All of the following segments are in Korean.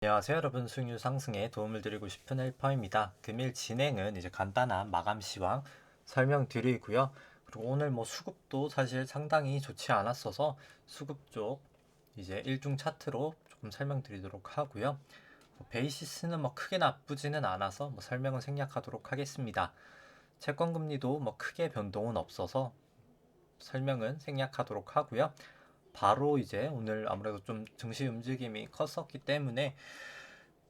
안녕하세요 여러분, 수익률 상승에 도움을 드리고 싶은 헬퍼입니다. 금일 진행은 이제 간단한 마감 시황 설명드리고요. 그리고 오늘 수급도 사실 상당히 좋지 않았어서 수급 쪽 이제 일중 차트로 조금 설명드리도록 하고요. 베이시스는 크게 나쁘지는 않아서 설명은 생략하도록 하겠습니다. 채권 금리도 크게 변동은 없어서 설명은 생략하도록 하고요. 바로 이제 오늘 아무래도 좀 증시 움직임이 컸었기 때문에,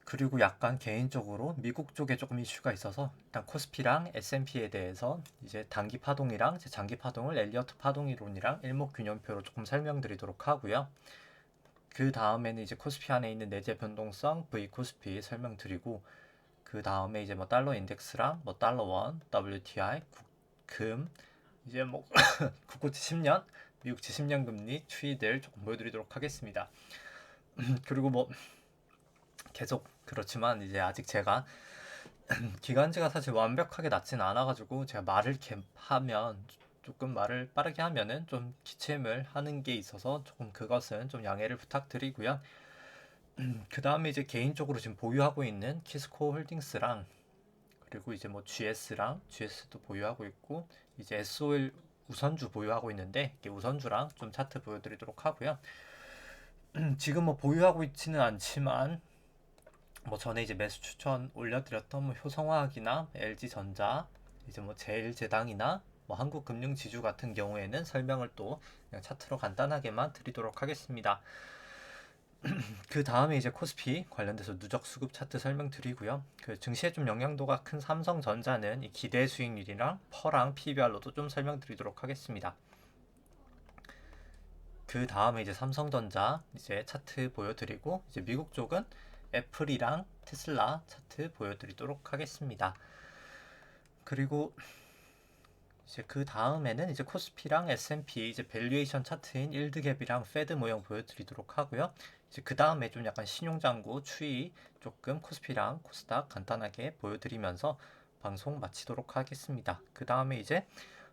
그리고 약간 개인적으로 미국 쪽에 조금 이슈가 있어서 일단 코스피랑 S&P에 대해서 이제 단기 파동이랑 장기 파동을 엘리어트 파동 이론이랑 일목균형표로 조금 설명드리도록 하고요. 그 다음에는 이제 코스피 안에 있는 내재 변동성 V 코스피 설명드리고, 그 다음에 이제 달러 인덱스랑 달러 원, WTI, 금, 이제 국고치 10년, 미국치 10년 금리 추이들 조금 보여드리도록 하겠습니다. 그리고 계속 그렇지만 이제 아직 제가 기간지가 사실 완벽하게 낮진 않아가지고 제가 말을 하면 조금 말을 빠르게 하면은 좀 기침을 하는 게 있어서 조금 그것은 좀 양해를 부탁드리고요. 그 다음에 이제 개인적으로 지금 보유하고 있는 키스코 홀딩스랑, 그리고 이제 GS랑 GS도 보유하고 있고, 이제 SOL 우선주 보유하고 있는데 이게 우선주랑 좀 차트 보여드리도록 하고요. 지금 보유하고 있지는 않지만 전에 이제 매수 추천 올려드렸던 효성화학이나 LG전자, 이제 제일제당이나 한국금융지주 같은 경우에는 설명을 또 그냥 차트로 간단하게만 드리도록 하겠습니다. 그 다음에 이제 코스피 관련돼서 누적 수급 차트 설명드리고요. 그 증시에 좀 영향도가 큰 삼성전자는 이 기대 수익률이랑 퍼랑 PBR로도 좀 설명드리도록 하겠습니다. 그 다음에 이제 삼성전자 이제 차트 보여드리고, 이제 미국 쪽은 애플이랑 테슬라 차트 보여드리도록 하겠습니다. 그리고 이제 그 다음에는 이제 코스피랑 S&P 이제 밸류에이션 차트인 일드갭이랑 페드 모형 보여드리도록 하고요. 이제 그 다음에 좀 약간 신용장구 추이 조금 코스피랑 코스닥 간단하게 보여드리면서 방송 마치도록 하겠습니다. 그 다음에 이제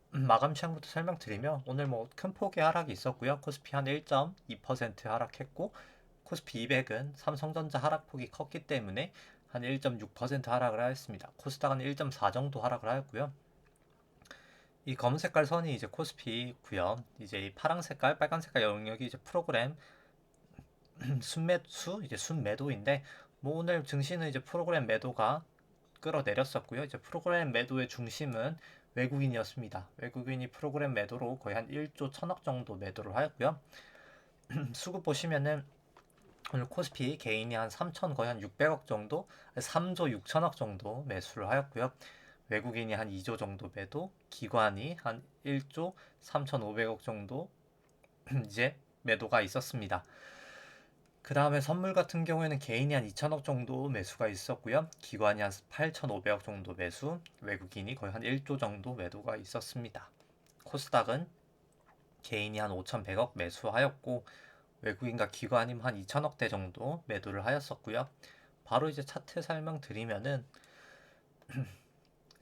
마감 시황부터 설명드리면, 오늘 큰 폭의 하락이 있었고요. 코스피 한 1.2% 하락했고, 코스피 200은 삼성전자 하락폭이 컸기 때문에 한 1.6% 하락을 하였습니다. 코스닥은 1.4 정도 하락을 하였고요. 이 검은 색깔 선이 이제 코스피고요. 이제 이 파란 색깔, 빨간 색깔 영역이 이제 프로그램 순매수, 이제 순매도인데, 오늘 증시는 이제 프로그램 매도가 끌어내렸었고요. 이제 프로그램 매도의 중심은 외국인이었습니다. 외국인이 프로그램 매도로 거의 한 1조 1000억 정도 매도를 하였고요. 수급 보시면은 오늘 코스피 개인이 한 3천, 거의 한 600억 정도, 3조 6천억 정도 매수를 하였고요. 외국인이 한 2조 정도 매도, 기관이 한 1조 3,500억 정도 이제 매도가 있었습니다. 그 다음에 선물 같은 경우에는 개인이 한 2천억 정도 매수가 있었고요. 기관이 한 8,500억 정도 매수, 외국인이 거의 한 1조 정도 매도가 있었습니다. 코스닥은 개인이 한 5,100억 매수하였고, 외국인과 기관이 한 2천억대 정도 매도를 하였었고요. 바로 이제 차트 설명드리면은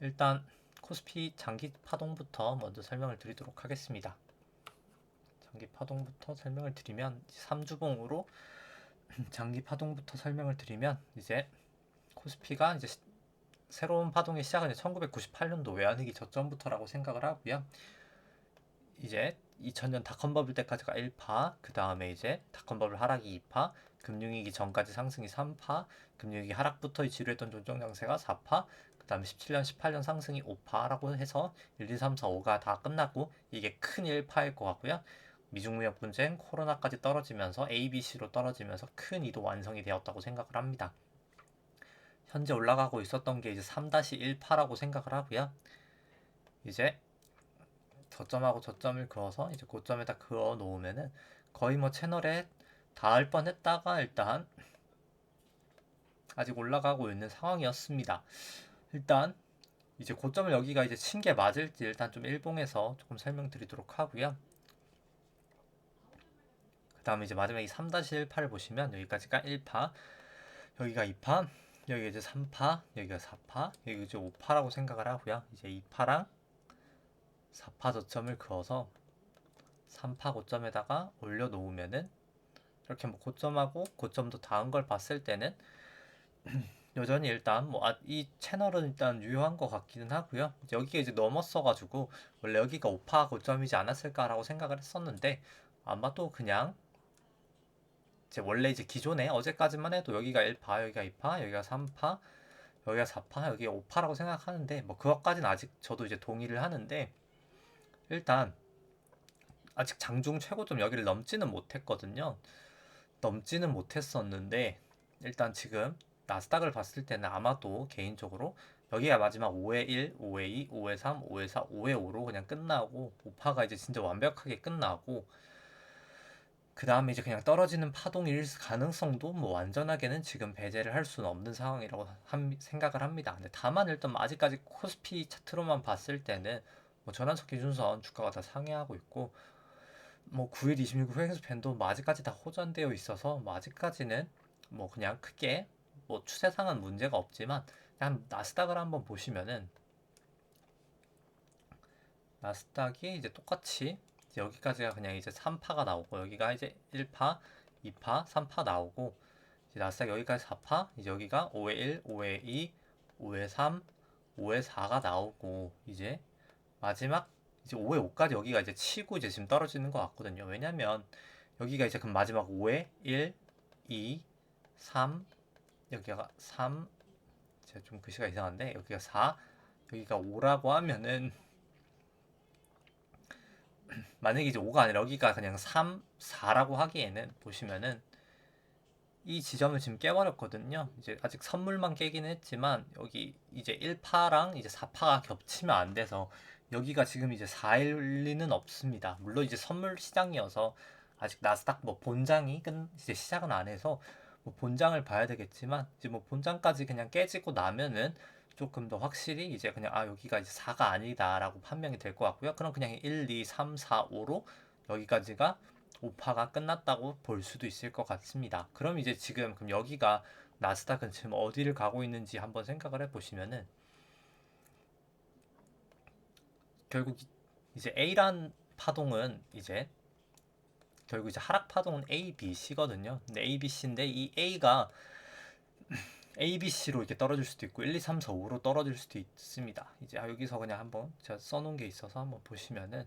일단 코스피 장기 파동부터 먼저 설명을 드리도록 하겠습니다. 장기 파동부터 설명을 드리면 3주봉으로 장기 파동부터 설명을 드리면, 이제 코스피가 이제 새로운 파동의 시작은 1998년도 외환위기 저점부터라고 생각을 하고요. 이제 2000년 닷컴 버블 때까지가 1파, 그 다음에 이제 닷컴 버블 하락이 2파, 금융위기 전까지 상승이 3파, 금융위기 하락부터 지루했던 조정 장세가 4파, 그 다음에 17년, 18년 상승이 5파라고 해서 1, 2, 3, 4, 5가 다 끝났고, 이게 큰 1파일 것 같고요. 미중무역 분쟁, 코로나까지 떨어지면서 A, B, C로 떨어지면서 큰 2도 완성이 되었다고 생각을 합니다. 현재 올라가고 있었던 게 이제 3-1파라고 생각을 하고요. 이제 저점하고 저점을 그어서 이제 고점에다 그어 놓으면은 거의 채널에 닿을 뻔 했다가 일단 아직 올라가고 있는 상황이었습니다. 일단 이제 고점을 여기가 이제 친 게 맞을지 일단 좀 일봉에서 조금 설명드리도록 하고요. 그 다음에 이제 마지막에 3-1파를 보시면 여기까지가 1파, 여기가 2파, 여기가 이제 3파, 여기가 4파, 여기가 이제 5파라고 생각을 하고요. 이제 2파랑 4파 저점을 그어서 3파 고점에다가 올려놓으면은 이렇게 뭐 고점하고 고점도 닿은 걸 봤을 때는 여전히 일단 뭐 이 채널은 일단 유효한 것 같기는 하고요. 여기가 이제 넘었어가지고 원래 여기가 5파 고점이지 않았을까라고 생각을 했었는데 아마도 그냥 이제 원래 이제 기존에 어제까지만 해도 여기가 1파, 여기가 2파, 여기가 3파, 여기가 4파, 여기가 5파라고 생각하는데 뭐 그것까지는 아직 저도 이제 동의를 하는데 일단 아직 장중 최고점 여기를 넘지는 못했거든요. 넘지는 못했었는데 일단 지금 나스닥을 봤을 때는 아마도 개인적으로 여기가 마지막 5회 1, 5회 2, 5회 3, 5회 4, 5회 5로 그냥 끝나고 5파가 이제 진짜 완벽하게 끝나고 그 다음에 이제 그냥 떨어지는 파동일 가능성도 뭐 완전하게는 지금 배제를 할 수는 없는 상황이라고 생각을 합니다. 근데 다만 일단 아직까지 코스피 차트로만 봤을 때는 뭐 전환석 기준선 주가가 다 상회하고 있고 뭐 9일 26일 횡스팬도 뭐 아직까지 다 호전되어 있어서 뭐 아직까지는 뭐 그냥 크게 뭐 추세상은 문제가 없지만 그냥 나스닥을 한번 보시면은 나스닥이 이제 똑같이 이제 여기까지가 그냥 이제 3파가 나오고 여기가 이제 1파, 2파, 3파 나오고 이제 나스닥 여기까지 4파, 이제 여기가 5회 1, 5회 2, 5회 3, 5회 4가 나오고 이제 마지막 이제 5회 5까지 여기가 이제 치고 이제 지금 떨어지는 것 같거든요. 왜냐면 여기가 이제 그럼 마지막 5회 1, 2, 3 여기가 3 제가 좀 글씨가 이상한데 여기가 4 여기가 5라고 하면은 만약에 이제 5가 아니라 여기가 그냥 3, 4라고 하기에는 보시면은 이 지점을 지금 깨버렸거든요. 이제 아직 선물만 깨기는 했지만 여기 이제 1파랑 이제 4파가 겹치면 안 돼서 여기가 지금 이제 4일 리는 없습니다. 물론 이제 선물 시장이어서 아직 나스닥 뭐 본장이 이제 시작은 안 해서 뭐 본장을 봐야 되겠지만 이제 뭐 본장까지 그냥 깨지고 나면은 조금 더 확실히 이제 그냥 여기가 이제 4가 아니다라고 판명이 될 것 같고요. 그럼 그냥 1, 2, 3, 4, 5로 여기까지가 5파가 끝났다고 볼 수도 있을 것 같습니다. 그럼 이제 지금 그럼 여기가 나스닥은 지금 어디를 가고 있는지 한번 생각을 해보시면은 결국 이제 A란 파동은 이제 결국 이제 하락 파동은 A, B, C거든요. 근데 A, B, C인데 이 A가 A, B, C로 이렇게 떨어질 수도 있고 1, 2, 3, 4, 5로 떨어질 수도 있습니다. 이제 여기서 그냥 한번 제가 써놓은 게 있어서 한번 보시면은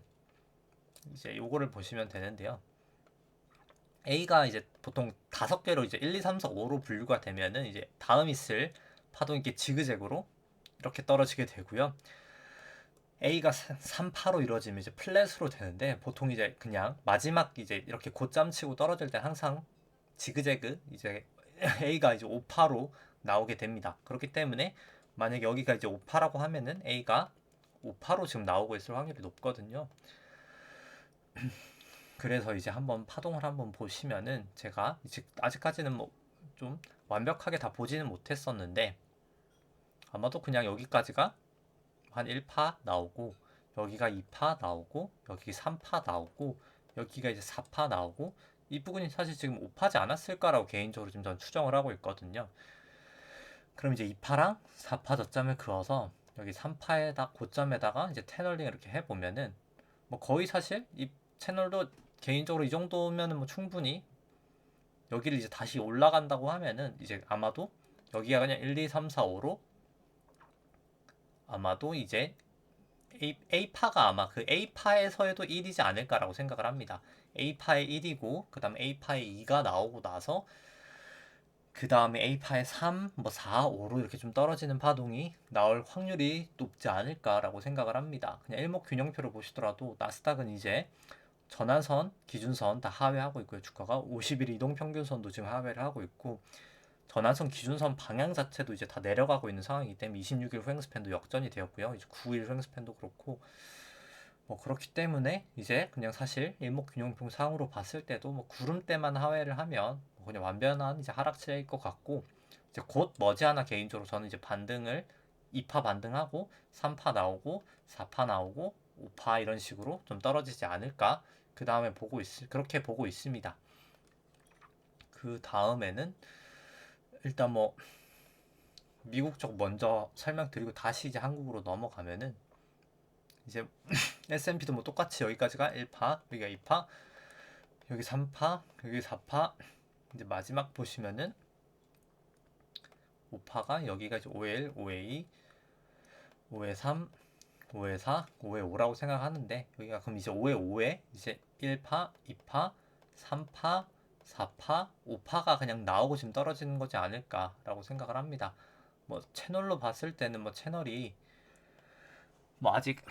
이제 요거를 보시면 되는데요. A가 이제 보통 5개로 이제 1, 2, 3, 4, 5로 분류가 되면은 이제 다음 있을 파동이 이렇게 지그재그로 이렇게 떨어지게 되고요. A가 3파로 이루어지면 이제 플랫으로 되는데 보통 이제 그냥 마지막 이제 이렇게 곧잠 치고 떨어질 때 항상 지그재그 이제 A가 이제 5파로 나오게 됩니다. 그렇기 때문에 만약 여기가 이제 5파라고 하면은 A가 5파로 지금 나오고 있을 확률이 높거든요. 그래서 이제 한번 파동을 한번 보시면은 제가 이제 아직까지는 뭐 좀 완벽하게 다 보지는 못했었는데 아마도 그냥 여기까지가 한 1파 나오고 여기가 2파 나오고 여기 3파 나오고 여기가 이제 4파 나오고 이 부분이 사실 지금 5파지 않았을까라고 개인적으로 지금 전 추정을 하고 있거든요. 그럼 이제 2파랑 4파 저점을 그어서 여기 3파에다 고점에다가 이제 테널링 이렇게 해보면은 뭐 거의 사실 이 채널도 개인적으로 이 정도면은 뭐 충분히 여기를 이제 다시 올라간다고 하면은 이제 아마도 여기가 그냥 1, 2, 3, 4, 5로 아마도 이제 A파가 아마 그 A파에서에도 1이지 않을까라고 생각을 합니다. A파의 1이고 그 다음에 A파의 2가 나오고 나서 그 다음에 A파의 3, 뭐 4, 5로 이렇게 좀 떨어지는 파동이 나올 확률이 높지 않을까라고 생각을 합니다. 그냥 일목균형표를 보시더라도 나스닥은 이제 전환선, 기준선 다 하회하고 있고요. 주가가 50일 이동평균선도 지금 하회를 하고 있고 전환선 기준선 방향 자체도 이제 다 내려가고 있는 상황이기 때문에 26일 횡스팬도 역전이 되었고요. 이제 9일 횡스팬도 그렇고 뭐 그렇기 때문에 이제 그냥 사실 일목균형표 상으로 봤을 때도 뭐 구름대만 하회를 하면 뭐 그냥 완변한 이제 하락세일 것 같고 이제 곧 머지않아 개인적으로 저는 이제 반등을 2파 반등하고 3파 나오고 4파 나오고 5파 이런 식으로 좀 떨어지지 않을까 그 다음에 그렇게 보고 있습니다. 그 다음에는 일단 뭐 미국 쪽 먼저 설명드리고 다시 이제 한국으로 넘어가면은 이제 S&P도 뭐 똑같이 여기까지가 1파, 여기가 2파, 여기 3파, 여기 4파, 이제 마지막 보시면은 5파가 여기가 이제 5회1, 5회2, 5회3, 5회4, 5회5라고 생각하는데 여기가 그럼 이제 5회5에 이제 1파, 2파, 3파, 4파, 5파가 그냥 나오고 지금 떨어지는 거지 않을까라고 생각을 합니다. 뭐 채널로 봤을 때는 뭐 채널이 뭐 아직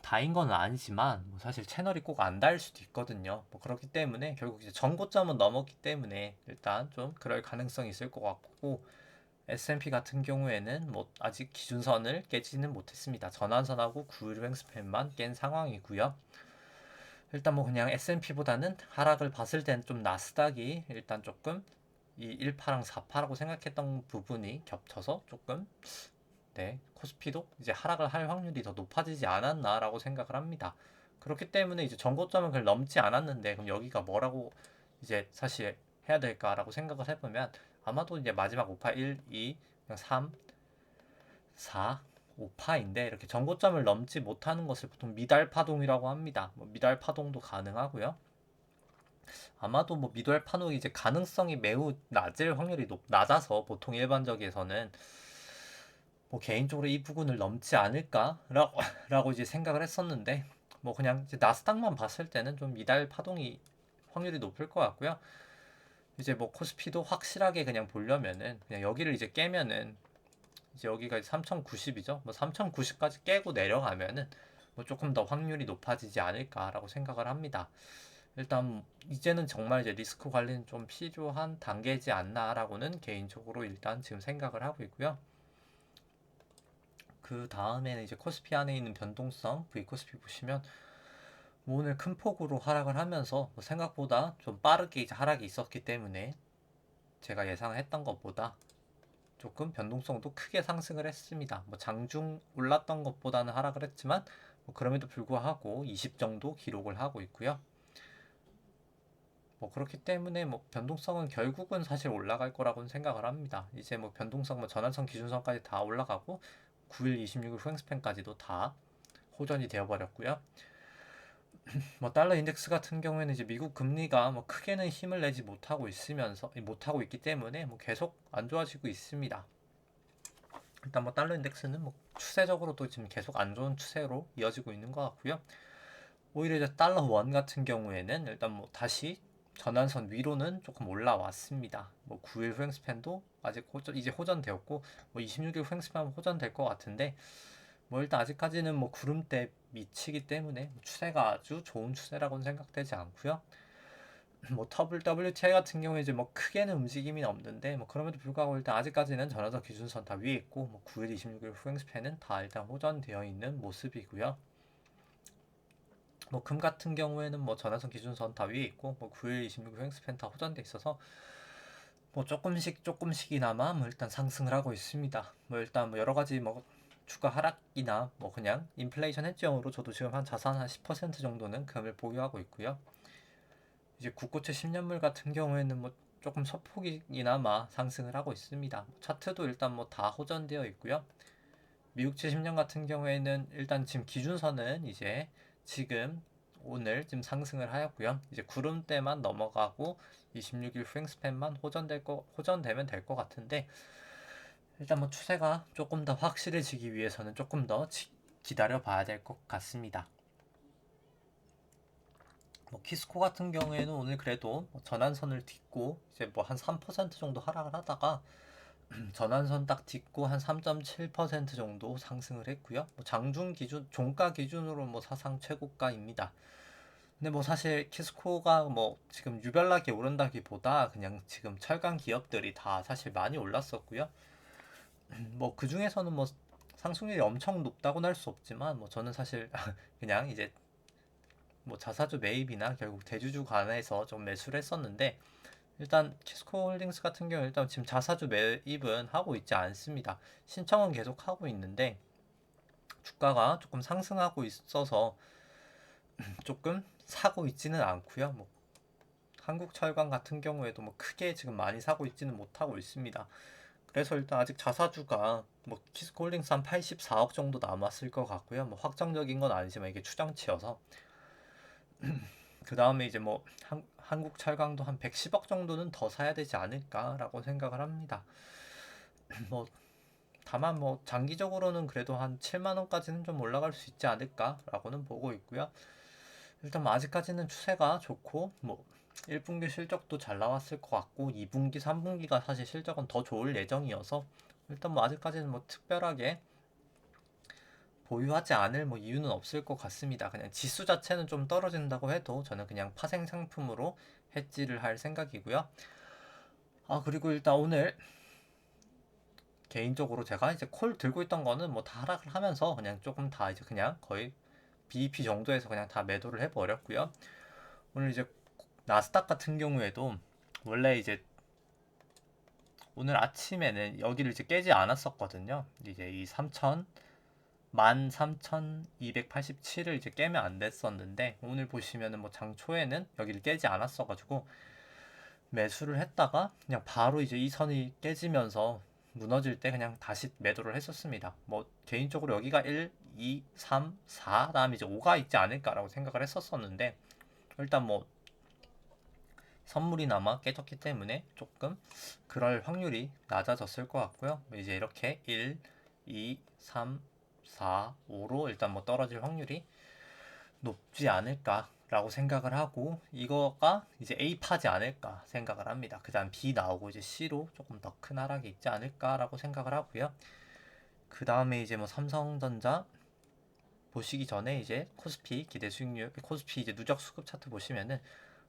다인 건 아니지만 뭐 사실 채널이 꼭 안 닿을 수도 있거든요. 뭐 그렇기 때문에 결국 이제 전고점은 넘었기 때문에 일단 좀 그럴 가능성이 있을 것 같고 S&P 같은 경우에는 뭐 아직 기준선을 깨지는 못했습니다. 전환선하고 9일 횡스팬만 깬 상황이고요. 일단 뭐 그냥 S&P보다는 하락을 봤을 때는 좀 나스닥이 일단 조금 이 1파랑 4파라고 생각했던 부분이 겹쳐서 조금 네, 코스피도 이제 하락을 할 확률이 더 높아지지 않았나라고 생각을 합니다. 그렇기 때문에 이제 전고점은 그걸 넘지 않았는데 그럼 여기가 뭐라고 이제 사실 해야 될까라고 생각을 해보면 아마도 이제 마지막 5파 1, 2, 3, 4, 5파인데 이렇게 전고점을 넘지 못하는 것을 보통 미달 파동이라고 합니다. 뭐 미달 파동도 가능하고요. 아마도 뭐 미달 파동이 이제 가능성이 매우 낮을 확률이 낮아서 보통 일반적에서는 뭐 개인적으로 이 부분을 넘지 않을까라고 이제 생각을 했었는데 뭐 그냥 이제 나스닥만 봤을 때는 좀 미달 파동이 확률이 높을 것 같고요. 이제 뭐 코스피도 확실하게 그냥 보려면은 그냥 여기를 이제 깨면은 이제 여기가 3090이죠. 뭐 3090까지 깨고 내려가면은 뭐 조금 더 확률이 높아지지 않을까라고 생각을 합니다. 일단 이제는 정말 이제 리스크 관리는 좀 필요한 단계이지 않나라고는 개인적으로 일단 지금 생각을 하고 있고요. 그 다음에는 이제 코스피 안에 있는 변동성 V 코스피 보시면 뭐 오늘 큰 폭으로 하락을 하면서 뭐 생각보다 좀 빠르게 이제 하락이 있었기 때문에 제가 예상했던 것보다 조금 변동성도 크게 상승을 했습니다. 뭐 장중 올랐던 것보다는 하락을 했지만 뭐 그럼에도 불구하고 20 정도 기록을 하고 있고요. 뭐 그렇기 때문에 뭐 변동성은 결국은 사실 올라갈 거라고는 생각을 합니다. 이제 뭐 변동성 뭐 전환선 기준선까지 다 올라가고 9일 26일 후행스팬까지도 다 호전이 되어버렸고요. 뭐 달러 인덱스 같은 경우에는 이제 미국 금리가 뭐 크게는 힘을 내지 못하고 있기 때문에 뭐 계속 안 좋아지고 있습니다. 일단 뭐 달러 인덱스는 뭐 추세적으로도 지금 계속 안 좋은 추세로 이어지고 있는 것 같고요. 오히려 이제 달러 원 같은 경우에는 일단 뭐 다시 전환선 위로는 조금 올라왔습니다. 뭐 9일 후행스팬도 아직 이제 호전되었고 뭐 26일 후행스팬 호전될 것 같은데 뭐 일단 아직까지는 뭐 구름대 미치기 때문에 추세가 아주 좋은 추세라고는 생각되지 않고요. 뭐 WTI 같은 경우에 이제 뭐 크게는 움직임이 없는데 뭐 그럼에도 불구하고 일단 아직까지는 전환선 기준선 다 위에 있고 뭐 9일 26일 후행스팬은 다 일단 호전되어 있는 모습이고요. 뭐 금 같은 경우에는 뭐 전환선 기준선 다 위에 있고 뭐 9일 26일 후행스팬 다 호전돼 있어서 뭐 조금씩이나마 뭐 일단 상승을 하고 있습니다. 뭐 일단 뭐 여러 가지 뭐 주가 하락이나 뭐 그냥 인플레이션 해지형으로 저도 지금 한 자산 한 10% 정도는 금을 보유하고 있고요. 이제 국고채 10년물 같은 경우에는 뭐 조금 소폭이나마 상승을 하고 있습니다. 차트도 일단 뭐 다 호전되어 있고요. 미국채 10년 같은 경우에는 일단 지금 기준선은 이제 지금 오늘 지금 상승을 하였고요. 이제 구름대만 넘어가고 26일 후행스팬만 호전되면 될 것 같은데 일단 뭐 추세가 조금 더 확실해지기 위해서는 조금 더 기다려 봐야 될 것 같습니다. 뭐 키스코 같은 경우에는 오늘 그래도 뭐 전환선을 딛고 이제 뭐 한 3% 정도 하락을 하다가 전환선 딱 딛고 한 3.7% 정도 상승을 했고요. 뭐 장중 기준, 종가 기준으로 뭐 사상 최고가입니다. 근데 뭐 사실 키스코가 뭐 지금 유별나게 오른다기보다 그냥 지금 철강 기업들이 다 사실 많이 올랐었고요. 뭐 그 중에서는 뭐 상승률이 엄청 높다고는 할 수 없지만 뭐 저는 사실 그냥 이제 뭐 자사주 매입이나 결국 대주주 간에서 좀 매수를 했었는데 일단 키스코 홀딩스 같은 경우 일단 지금 자사주 매입은 하고 있지 않습니다. 신청은 계속 하고 있는데 주가가 조금 상승하고 있어서 조금 사고 있지는 않고요. 뭐 한국철강 같은 경우에도 뭐 크게 지금 많이 사고 있지는 못하고 있습니다. 그래서 일단 아직 자사주가 뭐 키스코 홀딩스 한 84억 정도 남았을 것 같고요. 뭐 확정적인 건 아니지만 이게 추정치여서 그 다음에 이제 뭐 한국 철강도 한 110억 정도는 더 사야 되지 않을까라고 생각을 합니다. 뭐 다만 뭐 장기적으로는 그래도 한 7만 원까지는 좀 올라갈 수 있지 않을까라고는 보고 있고요. 일단 뭐 아직까지는 추세가 좋고 뭐 1분기 실적도 잘 나왔을 것 같고 2분기, 3분기가 사실 실적은 더 좋을 예정이어서 일단 뭐 아직까지는 뭐 특별하게 보유하지 않을 뭐 이유는 없을 것 같습니다. 그냥 지수 자체는 좀 떨어진다고 해도 저는 그냥 파생 상품으로 해지를 할 생각이고요. 그리고 일단 오늘 개인적으로 제가 이제 콜 들고 있던 거는 뭐 다 하락을 하면서 그냥 조금 다 이제 그냥 거의 BEP 정도에서 그냥 다 매도를 해버렸고요. 오늘 이제 나스닥 같은 경우에도 원래 이제 오늘 아침에는 여기를 이제 깨지 않았었거든요. 이제 이 13,287을 이제 깨면 안 됐었는데 오늘 보시면은 뭐 장 초에는 여기를 깨지 않았어가지고 매수를 했다가 그냥 바로 이제 이 선이 깨지면서 무너질 때 그냥 다시 매도를 했었습니다. 뭐 개인적으로 여기가 1, 2, 3, 4 다음에 이제 5가 있지 않을까라고 생각을 했었었는데 일단 뭐 선물이나마 깨졌기 때문에 조금 그럴 확률이 낮아졌을 것 같고요. 이제 이렇게 1, 2, 3, 4, 5로 일단 뭐 떨어질 확률이 높지 않을까라고 생각을 하고 이거가 이제 A 파지 않을까 생각을 합니다. 그 다음 B 나오고 이제 C로 조금 더 큰 하락이 있지 않을까라고 생각을 하고요. 그 다음에 이제 뭐 삼성전자 보시기 전에 이제 코스피 기대 수익률, 코스피 이제 누적 수급 차트 보시면은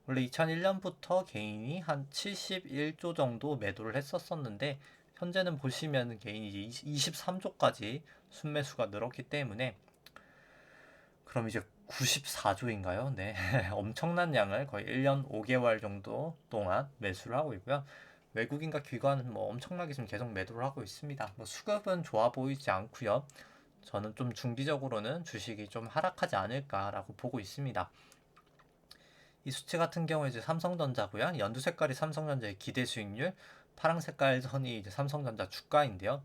원래 2001년부터 개인이 한 71조 정도 매도를 했었었는데 현재는 보시면 개인이 이제 23조까지 순매수가 늘었기 때문에 그럼 이제 94조인가요? 네. 엄청난 양을 거의 1년 5개월 정도 동안 매수를 하고 있고요. 외국인과 기관은 뭐 엄청나게 지금 계속 매도를 하고 있습니다. 뭐 수급은 좋아 보이지 않고요. 저는 좀 중기적으로는 주식이 좀 하락하지 않을까라고 보고 있습니다. 이 수치 같은 경우에 이제 삼성전자고요. 연두 색깔이 삼성전자의 기대 수익률, 파랑 색깔 선이 이제 삼성전자 주가인데요.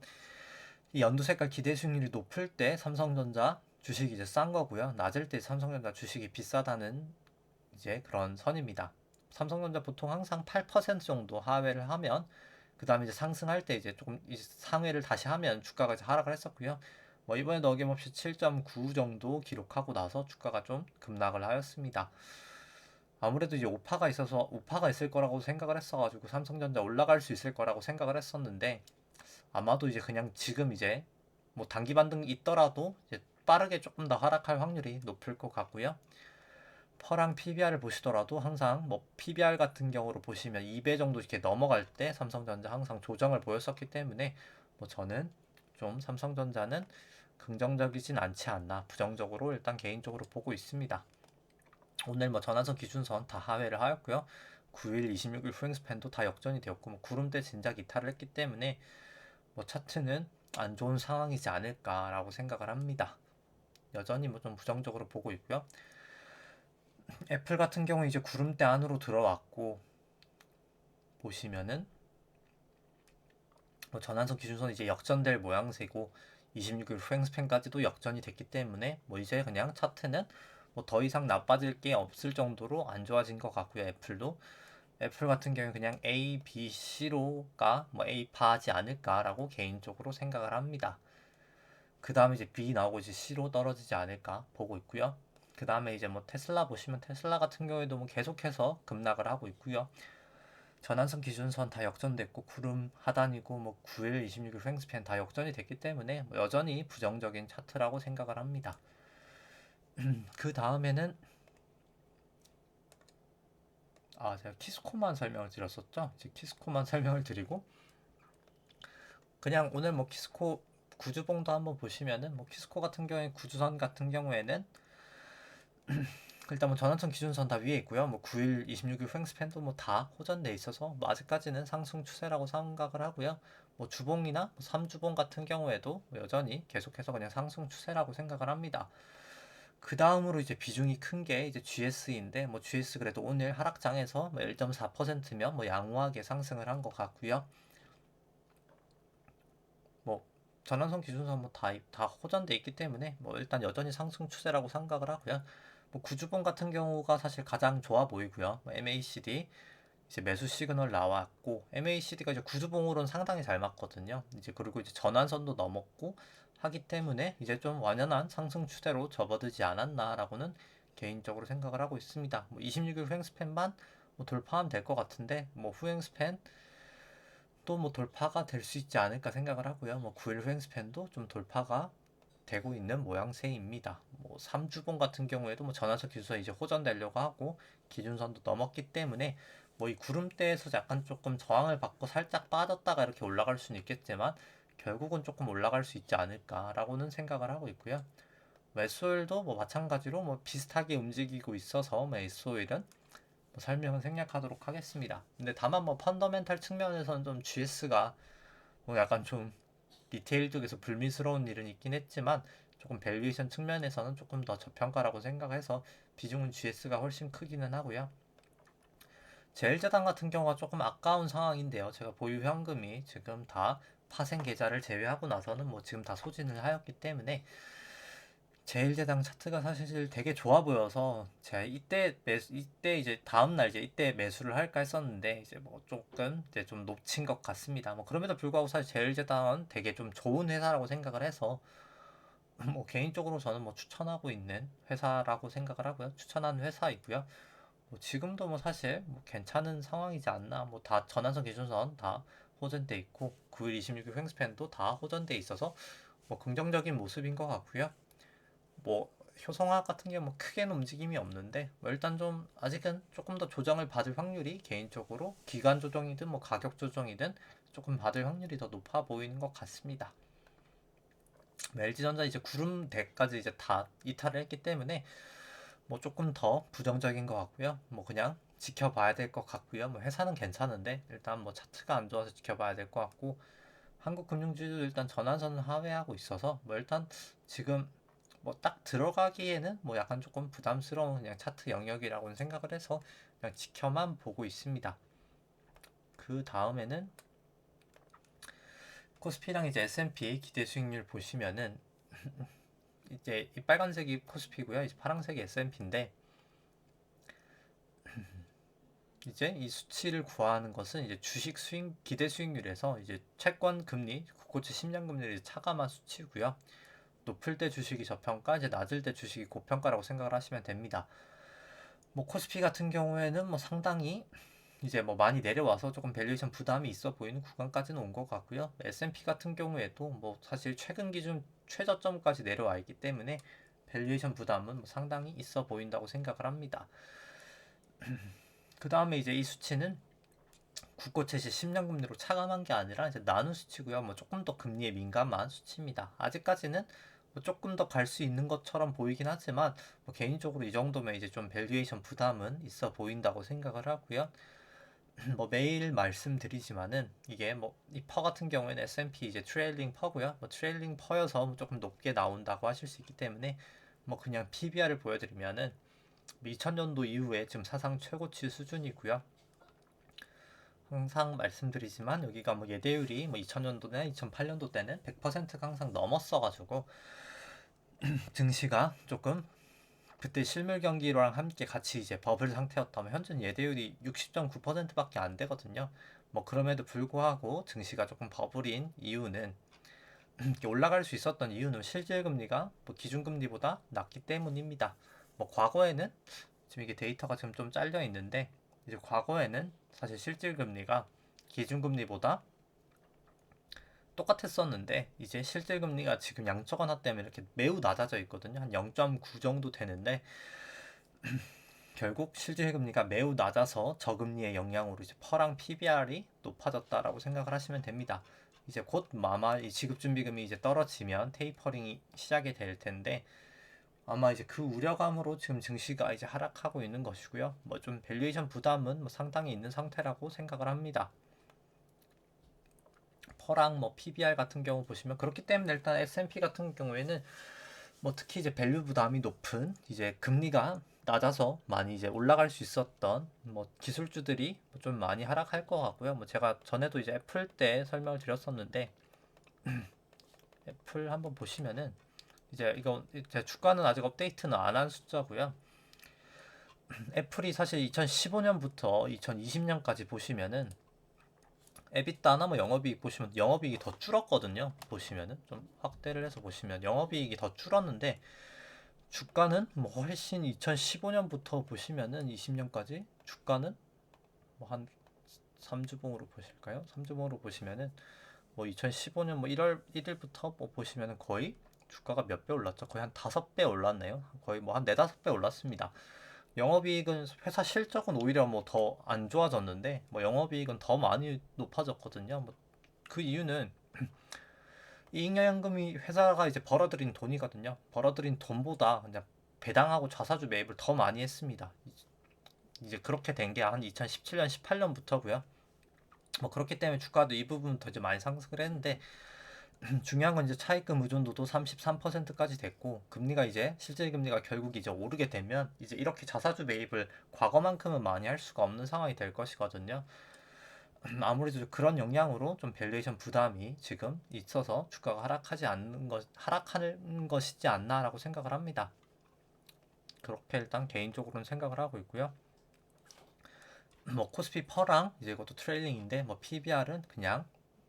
이 연두 색깔 기대 수익률이 높을 때 삼성전자 주식이 이제 싼 거고요. 낮을 때 삼성전자 주식이 비싸다는 이제 그런 선입니다. 삼성전자 보통 항상 8% 정도 하회를 하면 그 다음에 이제 상승할 때 이제 조금 이제 상회를 다시 하면 주가가 이제 하락을 했었고요. 뭐 이번에도 어김없이 7.9 정도 기록하고 나서 주가가 좀 급락을 하였습니다. 아무래도 이제 우파가 있어서 우파가 있을 거라고 생각을 했어가지고 삼성전자 올라갈 수 있을 거라고 생각을 했었는데 아마도 이제 그냥 지금 이제 뭐 단기 반등 있더라도 이제 빠르게 조금 더 하락할 확률이 높을 것 같고요. 퍼랑 PBR을 보시더라도 항상 뭐 PBR 같은 경우로 보시면 2배 정도 이렇게 넘어갈 때 삼성전자 항상 조정을 보였었기 때문에 뭐 저는 좀 삼성전자는 긍정적이진 않지 않나 부정적으로 일단 개인적으로 보고 있습니다. 오늘 뭐 전환선 기준선 다 하회를 하였고요. 9일, 26일 후행 스팬도 다 역전이 되었고 뭐 구름대 진작 이탈을 했기 때문에 뭐 차트는 안 좋은 상황이지 않을까라고 생각을 합니다. 여전히 뭐 좀 부정적으로 보고 있고요. 애플 같은 경우 이제 구름대 안으로 들어왔고 보시면은 뭐 전환선 기준선 이제 역전될 모양새고 26일 후행 스팬까지도 역전이 됐기 때문에 뭐 이제 그냥 차트는 뭐 더 이상 나빠질 게 없을 정도로 안 좋아진 것 같고요. 애플도 애플 같은 경우는 그냥 A, B, C로가 뭐 A파하지 않을까라고 개인적으로 생각을 합니다. 그 다음에 이제 B 나오고 이제 C로 떨어지지 않을까 보고 있고요. 그 다음에 이제 뭐 테슬라 보시면 테슬라 같은 경우에도 뭐 계속해서 급락을 하고 있고요. 전환선 기준선 다 역전됐고 구름 하단이고 뭐 9일, 26일 횡스팬 다 역전이 됐기 때문에 뭐 여전히 부정적인 차트라고 생각을 합니다. 그 다음에는 제가 키스코만 설명을 드렸었죠. 이제 키스코만 설명을 드리고 그냥 오늘 뭐 키스코 구주봉도 한번 보시면은 뭐 키스코 같은 경우에 구주선 같은 경우에는 일단 뭐 전환선 기준선 다 위에 있고요. 뭐 9일, 26일 횡스팬도 뭐 다 호전돼 있어서 뭐 아직까지는 상승 추세라고 생각을 하고요. 뭐 주봉이나 3주봉 같은 경우에도 여전히 계속해서 그냥 상승 추세라고 생각을 합니다. 그 다음으로 이제 비중이 큰 게 이제 GS인데 뭐 GS 그래도 오늘 하락장에서 뭐 1.4%면 뭐 양호하게 상승을 한 것 같고요. 뭐 전환선 기준선 뭐 다 호전돼 있기 때문에 뭐 일단 여전히 상승 추세라고 생각을 하고요. 뭐 구주봉 같은 경우가 사실 가장 좋아 보이고요. 뭐 MACD 이제 매수 시그널 나왔고 MACD가 이제 구주봉으로는 상당히 잘 맞거든요. 이제 그리고 이제 전환선도 넘었고 하기 때문에 이제 좀 완연한 상승 추세로 접어들지 않았나라고는 개인적으로 생각을 하고 있습니다. 뭐 26일 후행 스팬만 뭐 돌파하면 될 것 같은데 뭐 후행 스팬 또 뭐 돌파가 될 수 있지 않을까 생각을 하고요. 뭐 9일 후행 스팬도 좀 돌파가 되고 있는 모양새입니다. 뭐 3주봉 같은 경우에도 뭐 전환선 기술서 이제 호전되려고 하고 기준선도 넘었기 때문에 뭐 이 구름대에서 약간 조금 저항을 받고 살짝 빠졌다가 이렇게 올라갈 수는 있겠지만 결국은 조금 올라갈 수 있지 않을까라고는 생각을 하고 있고요. SO일도 뭐 마찬가지로 뭐 비슷하게 움직이고 있어서 뭐 SO일은 뭐 설명은 생략하도록 하겠습니다. 근데 다만 뭐 펀더멘탈 측면에서는 좀 GS가 뭐 약간 좀 디테일 쪽에서 불미스러운 일은 있긴 했지만 조금 밸류에이션 측면에서는 조금 더 저평가라고 생각해서 비중은 GS가 훨씬 크기는 하고요. 제일제당 같은 경우가 조금 아까운 상황인데요. 제가 보유 현금이 지금 다 파생 계좌를 제외하고 나서는 뭐 지금 다 소진을 하였기 때문에 제일제당 차트가 사실 되게 좋아 보여서 제가 이때 이제 다음날 이제 이때 매수를 할까 했었는데 이제 뭐 조금 이제 좀 놓친 것 같습니다. 뭐 그럼에도 불구하고 사실 제일제당은 되게 좀 좋은 회사라고 생각을 해서 뭐 개인적으로 저는 뭐 추천하고 있는 회사라고 생각을 하고요. 추천하는 회사이고요. 뭐 지금도 뭐 사실 뭐 괜찮은 상황이지 않나. 뭐 다 전환선 기준선 다 호전돼 있고 9일 26일 횡스팬도 다 호전돼 있어서 뭐 긍정적인 모습인 것 같고요. 뭐 효성화학 같은 경우 뭐 크게는 움직임이 없는데 뭐 일단 좀 아직은 조금 더 조정을 받을 확률이 개인적으로 기간 조정이든 뭐 가격 조정이든 조금 받을 확률이 더 높아 보이는 것 같습니다. LG전자 이제 구름대까지 이제 다 이탈을 했기 때문에 뭐 조금 더 부정적인 것 같고요. 뭐 그냥 지켜봐야 될 것 같고요. 뭐 회사는 괜찮은데 일단 뭐 차트가 안 좋아서 지켜봐야 될 것 같고 한국금융지도 일단 전환선을 하회하고 있어서 뭐 일단 지금 뭐 딱 들어가기에는 뭐 약간 조금 부담스러운 그냥 차트 영역이라고는 생각을 해서 그냥 지켜만 보고 있습니다. 그 다음에는 코스피랑 이제 S&P 기대 수익률 보시면은 이제 이 빨간색이 코스피고요. 이제 파란색이 S&P인데 이제 이 수치를 구하는 것은 이제 주식 수익 기대 수익률에서 이제 채권 금리, 국고채 10년 금리를 차감한 수치고요. 높을 때 주식이 저평가, 이제 낮을 때 주식이 고평가라고 생각을 하시면 됩니다. 뭐 코스피 같은 경우에는 뭐 상당히 이제 뭐 많이 내려와서 조금 밸류에이션 부담이 있어 보이는 구간까지는 온 것 같고요. S&P 같은 경우에도 뭐 사실 최근 기준 최저점까지 내려와 있기 때문에 밸류에이션 부담은 뭐 상당히 있어 보인다고 생각을 합니다. 그 다음에 이제 이 수치는 국고채시 10년 금리로 차감한 게 아니라 이제 나눈 수치고요. 뭐 조금 더 금리에 민감한 수치입니다. 아직까지는 뭐 조금 더 갈 수 있는 것처럼 보이긴 하지만 뭐 개인적으로 이 정도면 이제 좀 밸류에이션 부담은 있어 보인다고 생각을 하고요. 뭐 매일 말씀드리지만은 이게 뭐 이 퍼 같은 경우에는 S&P 이제 트레일링 퍼고요. 뭐 트레일링 퍼여서 조금 높게 나온다고 하실 수 있기 때문에 뭐 그냥 PBR을 보여드리면은 2000년도 이후에 지금 사상 최고치 수준이고요. 항상 말씀드리지만 여기가 뭐 예대율이 뭐 2000년도나 2008년도 때는 100%가 항상 넘었어가지고 증시가 조금 그때 실물 경기랑 함께 같이 이제 버블 상태였다면 현재는 예대율이 60.9%밖에 안 되거든요. 뭐 그럼에도 불구하고 증시가 조금 버블인 이유는 올라갈 수 있었던 이유는 실질 금리가 뭐 기준금리보다 낮기 때문입니다. 뭐 과거에는 지금 이게 데이터가 지금 좀 잘려 있는데 이제 과거에는 사실 실질 금리가 기준금리보다 똑같았었는데 이제 실질 금리가 지금 양적 완화 때문에 이렇게 매우 낮아져 있거든요. 한 0.9 정도 되는데 결국 실질 금리가 매우 낮아서 저금리의 영향으로 이제 퍼랑 PBR이 높아졌다라고 생각을 하시면 됩니다. 이제 곧 아마 이 지급준비금이 이제 떨어지면 테이퍼링이 시작이 될 텐데 아마 이제 그 우려감으로 지금 증시가 이제 하락하고 있는 것이고요. 뭐 좀 밸류에이션 부담은 뭐 상당히 있는 상태라고 생각을 합니다. 퍼랑 뭐 PBR 같은 경우 보시면 그렇기 때문에 일단 S&P 같은 경우에는 뭐 특히 이제 밸류 부담이 높은 이제 금리가 낮아서 많이 이제 올라갈 수 있었던 뭐 기술주들이 좀 많이 하락할 것 같고요. 뭐 제가 전에도 이제 애플 때 설명을 드렸었는데 애플 한번 보시면은 이제 이거 제 주가는 아직 업데이트는 안 한 숫자고요. 애플이 사실 2015년부터 2020년까지 보시면은 에비타나 뭐 영업이익 보시면 영업이익이 더 줄었거든요. 보시면은 좀 확대를 해서 보시면 영업이익이 더 줄었는데 주가는 뭐 훨씬 2015년부터 보시면은 20년까지 주가는 뭐 한 3주봉으로 보실까요? 3주봉으로 보시면은 뭐 2015년 뭐 1월 1일부터 뭐 보시면은 거의 주가가 몇 배 올랐죠? 거의 한 5배 올랐네요. 거의 뭐 한 4, 5배 올랐습니다. 영업이익은 회사 실적은 오히려 뭐 더 안 좋아졌는데 뭐 영업이익은 더 많이 높아졌거든요. 뭐 그 이유는 잉여연금이 회사가 이제 벌어들인 돈이거든요. 벌어들인 돈보다 그냥 배당하고 자사주 매입을 더 많이 했습니다. 이제 그렇게 된 게 한 2017년, 18년부터고요. 뭐 그렇기 때문에 주가도 이 부분부터 이제 많이 상승을 했는데 중요한 건 이제 차입금 의존도도 33%까지 됐고 금리가 이제 실질 금리가 결국 이제 오르게 되면 이제 이렇게 자사주 매입을 과거만큼은 많이 할 수가 없는 상황이 될 것이거든요. 아무래도 그런 영향으로 좀 밸류에이션 부담이 지금 있어서 주가가 하락하는 것이지 않나라고 생각을 합니다. 그렇게 일단 개인적으로는 생각을 하고 있고요. 뭐 코스피 퍼랑 이제 이것도 트레일링인데 뭐 PBR은 그냥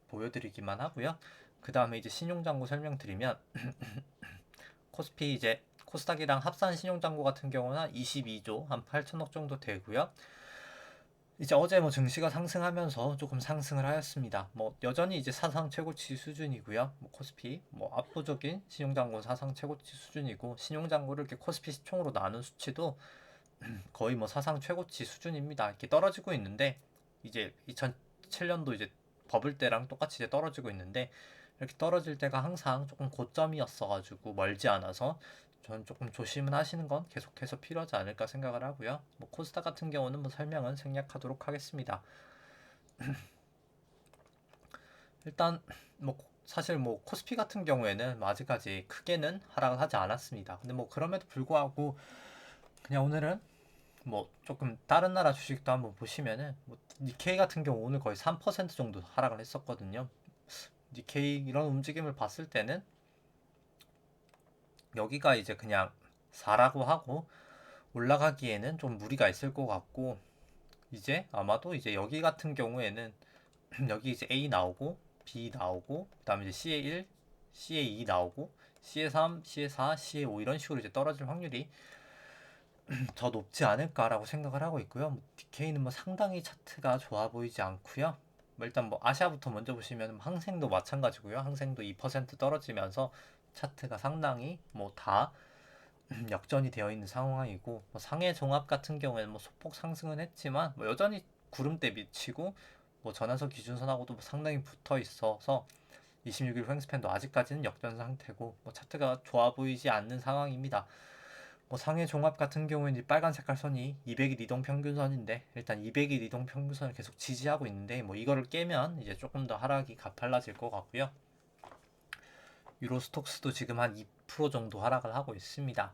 보여드리기만 하고요. 그 다음에 이제 신용장고 설명드리면 코스피 이제 코스닥이랑 합산 신용장고 같은 경우는 22조 한 8천억 정도 되고요. 이제 어제 뭐 증시가 상승하면서 조금 상승을 하였습니다. 뭐 여전히 이제 사상 최고치 수준이고요. 뭐 코스피 뭐 압도적인 신용장고 사상 최고치 수준이고 신용장고를 이렇게 코스피 시총으로 나눈 수치도 거의 뭐 사상 최고치 수준입니다. 이렇게 떨어지고 있는데 이제 2007년도 이제 버블 때랑 똑같이 이제 떨어지고 있는데 이렇게 떨어질 때가 항상 조금 고점이었어가지고 멀지 않아서 저는 조금 조심은 하시는 건 계속해서 필요하지 않을까 생각을 하고요. 뭐 코스닥 같은 경우는 뭐 설명은 생략하도록 하겠습니다. 일단 뭐 사실 뭐 코스피 같은 경우에는 뭐 아직까지 크게는 하락을 하지 않았습니다. 근데 뭐 그럼에도 불구하고 그냥 오늘은 뭐 조금 다른 나라 주식도 한번 보시면은 뭐 니케이 같은 경우 오늘 거의 3% 정도 하락을 했었거든요. 니케이 이런 움직임을 봤을 때는 여기가 이제 그냥 4라고 하고 올라가기에는 좀 무리가 있을 것 같고 이제 아마도 이제 여기 같은 경우에는 여기 이제 A 나오고 B 나오고 그다음에 이제 C에 1, C에 2 나오고 C에 3, C에 4, C에 5 이런 식으로 이제 떨어질 확률이 더 높지 않을까라고 생각을 하고 있고요. 뭐 DK는 뭐 상당히 차트가 좋아 보이지 않고요. 뭐 일단 뭐 아시아부터 먼저 보시면 항생도 마찬가지고요. 항생도 2% 떨어지면서 차트가 상당히 뭐 다 역전이 되어 있는 상황이고 뭐 상해 종합 같은 경우에는 뭐 소폭 상승은 했지만 뭐 여전히 구름대 밑이고 뭐 전환선 기준선하고도 뭐 상당히 붙어 있어서 26일 횡스팬도 아직까지는 역전 상태고 뭐 차트가 좋아 보이지 않는 상황입니다. 뭐 상해 종합 같은 경우에는 빨간 색깔 선이 200일 이동 평균선인데 일단 200일 이동 평균선을 계속 지지하고 있는데 뭐 이거를 깨면 이제 조금 더 하락이 가팔라질 것 같고요. 유로스톡스도 지금 한 2% 정도 하락을 하고 있습니다.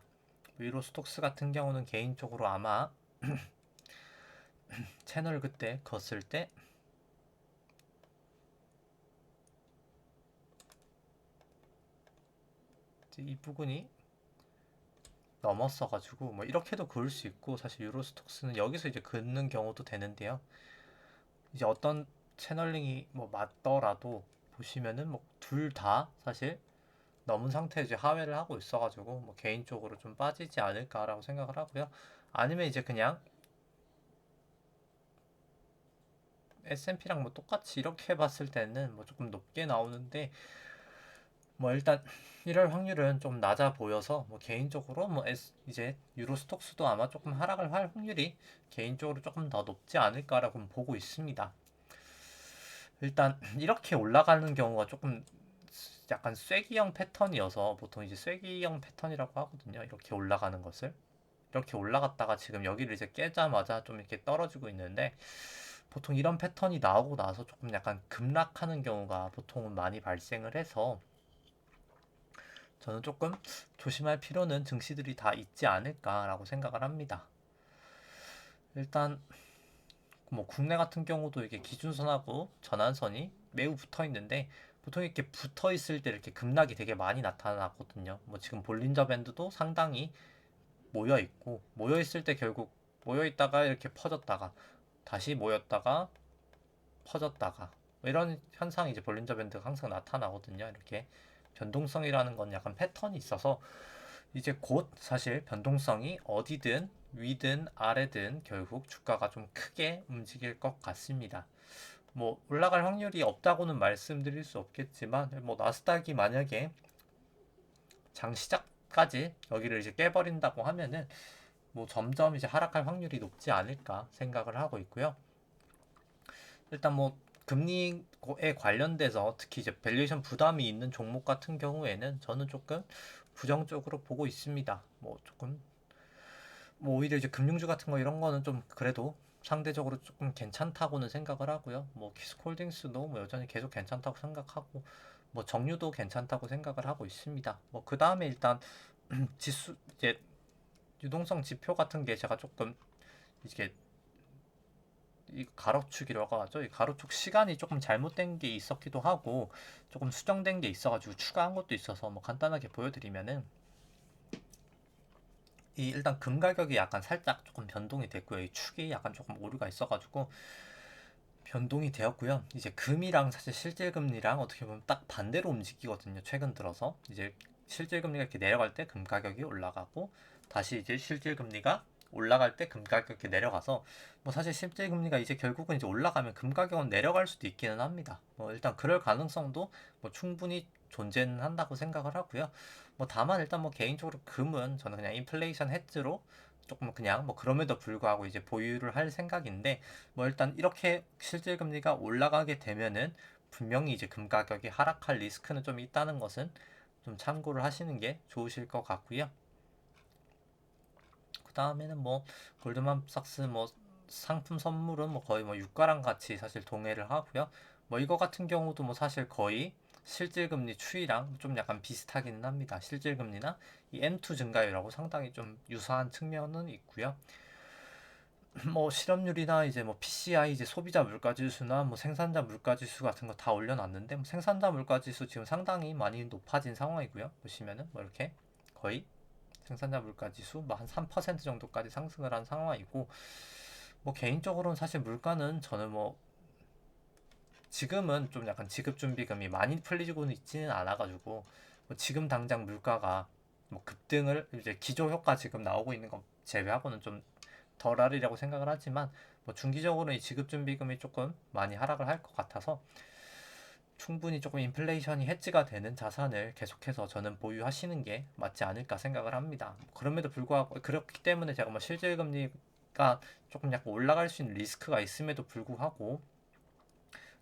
유로스톡스 같은 경우는 개인적으로 아마 채널 그때 걷을 때 이 부분이 넘었어가지고 뭐 이렇게도 그을 수 있고 사실 유로스톡스는 여기서 이제 긋는 경우도 되는데요. 이제 어떤 채널링이 뭐 맞더라도 보시면은 뭐 둘 다 사실 넘은 상태에 이제 하회를 하고 있어가지고 뭐 개인적으로 좀 빠지지 않을까라고 생각을 하고요. 아니면 이제 그냥 S&P랑 뭐 똑같이 이렇게 봤을 때는 뭐 조금 높게 나오는데 뭐 일단 이럴 확률은 좀 낮아 보여서 뭐 개인적으로 뭐 이제 유로 스톡스도 아마 조금 하락을 할 확률이 개인적으로 조금 더 높지 않을까라고 보고 있습니다. 일단 이렇게 올라가는 경우가 조금 약간 쐐기형 패턴이어서 보통 이제 쐐기형 패턴이라고 하거든요. 이렇게 올라가는 것을 이렇게 올라갔다가 지금 여기를 이제 깨자마자 좀 이렇게 떨어지고 있는데 보통 이런 패턴이 나오고 나서 조금 약간 급락하는 경우가 보통은 많이 발생을 해서 저는 조금 조심할 필요는 증시들이 다 있지 않을까라고 생각을 합니다. 일단 뭐 국내 같은 경우도 이게 기준선하고 전환선이 매우 붙어 있는데 보통 이렇게 붙어 있을 때 이렇게 급락이 되게 많이 나타나거든요. 뭐 지금 볼린저 밴드도 상당히 모여 있고 모여 있을 때 결국 모여 있다가 이렇게 퍼졌다가 다시 모였다가 퍼졌다가 뭐 이런 현상이 이제 볼린저 밴드가 항상 나타나거든요. 이렇게 변동성이라는 건 약간 패턴이 있어서 이제 곧 사실 변동성이 어디든 위든 아래든 결국 주가가 좀 크게 움직일 것 같습니다. 뭐 올라갈 확률이 없다고는 말씀드릴 수 없겠지만 뭐 나스닥이 만약에 장 시작까지 여기를 이제 깨버린다고 하면은 뭐 점점 이제 하락할 확률이 높지 않을까 생각을 하고 있고요. 일단 뭐 금리에 관련돼서 특히 이제 밸류에이션 부담이 있는 종목 같은 경우에는 저는 조금 부정적으로 보고 있습니다. 뭐 조금 뭐 오히려 이제 금융주 같은 거 이런 거는 좀 그래도 상대적으로 조금 괜찮다고는 생각을 하고요. 뭐 키스콜딩스도 뭐 여전히 계속 괜찮다고 생각하고 뭐 정유도 괜찮다고 생각을 하고 있습니다. 뭐 그 다음에 일단 지수 이제 유동성 지표 같은 게 제가 조금 이게 이 가로축이라고 하죠. 이 가로축 시간이 조금 잘못된 게 있었기도 하고 조금 수정된 게 있어가지고 추가한 것도 있어서 뭐 간단하게 보여드리면은 이 일단 금 가격이 약간 살짝 조금 변동이 됐고요. 이 축이 약간 조금 오류가 있어가지고 변동이 되었고요. 이제 금이랑 사실 실질금리랑 어떻게 보면 딱 반대로 움직이거든요. 최근 들어서 이제 실질금리가 이렇게 내려갈 때 금 가격이 올라가고 다시 이제 실질금리가 올라갈 때 금 가격이 내려가서 뭐 사실 실질금리가 이제 결국은 이제 올라가면 금 가격은 내려갈 수도 있기는 합니다. 뭐 일단 그럴 가능성도 뭐 충분히 존재는 한다고 생각을 하고요. 뭐 다만 일단 뭐 개인적으로 금은 저는 그냥 인플레이션 헤지로 조금 그냥 뭐 그럼에도 불구하고 이제 보유를 할 생각인데 뭐 일단 이렇게 실질금리가 올라가게 되면은 분명히 이제 금 가격이 하락할 리스크는 좀 있다는 것은 좀 참고를 하시는 게 좋으실 것 같고요. 그 다음에는 뭐 골드만삭스 뭐 상품 선물은 뭐 거의 뭐 유가랑 같이 사실 동의를 하고요. 뭐 이거 같은 경우도 뭐 사실 거의 실질금리 추이랑 좀 약간 비슷하기는 합니다. 실질금리나 이 M2 증가율하고 상당히 좀 유사한 측면은 있고요. 뭐 실업률이나 이제 뭐 PCI 이제 소비자 물가 지수나 뭐 생산자 물가 지수 같은 거 다 올려놨는데 뭐 생산자 물가 지수 지금 상당히 많이 높아진 상황이고요. 보시면은 뭐 이렇게 거의 생산자 물가 지수 뭐 한 3% 정도까지 상승을 한 상황이고 뭐 개인적으로는 사실 물가는 저는 뭐 지금은 좀 약간 지급준비금이 많이 풀리고는 있지는 않아가지고 뭐 지금 당장 물가가 뭐 급등을 이제 기저효과 지금 나오고 있는 거 제외하고는 좀 덜하리라고 생각을 하지만 뭐 중기적으로 이 지급준비금이 조금 많이 하락을 할 것 같아서 충분히 조금 인플레이션이 해지가 되는 자산을 계속해서 저는 보유하시는 게 맞지 않을까 생각을 합니다. 그럼에도 불구하고 그렇기 때문에 제가 뭐 실질금리가 조금 약간 올라갈 수 있는 리스크가 있음에도 불구하고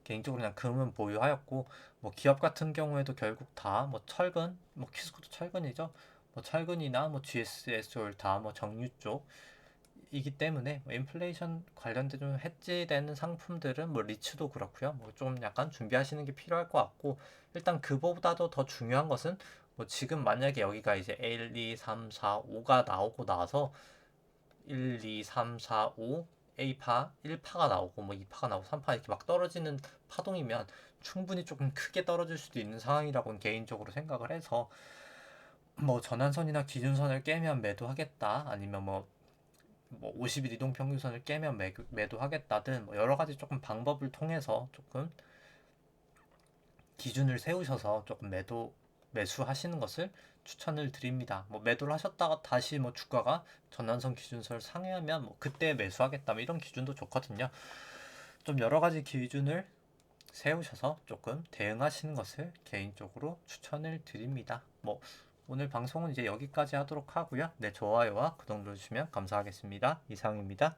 개인적으로 그냥 금은 보유하였고 뭐 기업 같은 경우에도 결국 다 뭐 철근 뭐 키스코도 철근이죠. 뭐 철근이나 뭐 GSS올 다 뭐 정유 쪽 이기 때문에 뭐 인플레이션 관련된 좀 해지되는 상품들은 뭐 리츠도 그렇고요. 뭐 좀 약간 준비하시는 게 필요할 것 같고 일단 그보다도 더 중요한 것은 뭐 지금 만약에 여기가 이제 1, 2, 3, 4, 5가 나오고 나서 1, 2, 3, 4, 5 A파 1파가 나오고 뭐 2파가 나오고 3파 이렇게 막 떨어지는 파동이면 충분히 조금 크게 떨어질 수도 있는 상황이라고는 개인적으로 생각을 해서 뭐 전환선이나 기준선을 깨면 매도하겠다 아니면 뭐 50일 이동 평균선을 깨면 매도하겠다든 뭐 여러 가지 조금 방법을 통해서 조금 기준을 세우셔서 조금 매수하시는 것을 추천을 드립니다. 뭐 매도를 하셨다가 다시 뭐 주가가 전환선 기준선을 상회하면 뭐 그때 매수하겠다 뭐 이런 기준도 좋거든요. 좀 여러 가지 기준을 세우셔서 조금 대응하시는 것을 개인적으로 추천을 드립니다. 뭐 오늘 방송은 이제 여기까지 하도록 하고요. 네, 좋아요와 구독 눌러주시면 감사하겠습니다. 이상입니다.